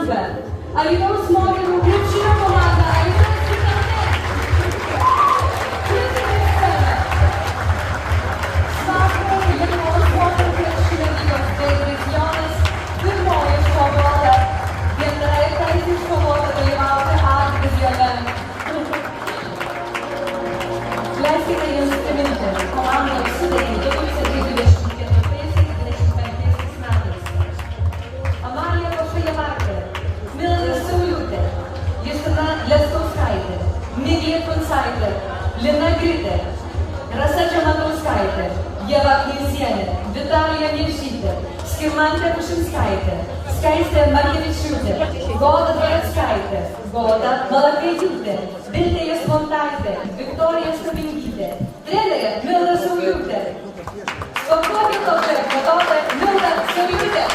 Antra, Alytaus moterų krepšinio komanda Alytaus Citadele. Kviečiame į sceną Slavų Lietuvos moterų krepšinio lygos divizionas pirmoji iškovota, gintarai teisė iškovota dalyvauti A divizione. Leiskite jums priminti, komandos sudėtį 2024-2025 metais. Amalija Košajevaitė, Milda Sauliūtė, Justina Leskauskaitė, Miglė Kuncaitė, Lina Gritė, Rasa Džamatauskaitė, Ieva Knyzienė, Vitalija Niršytė, Skirmantė Pušinskaitė, Skaistė Markevičiūtė, Goda Dvareckaitė, Goda Malakaitė, Viltė Jasmontaitė, Viktorija Stavingytė, trenerė Milda Sauliūtė, sportuokit objekt vadovė Milda Sauliūtė.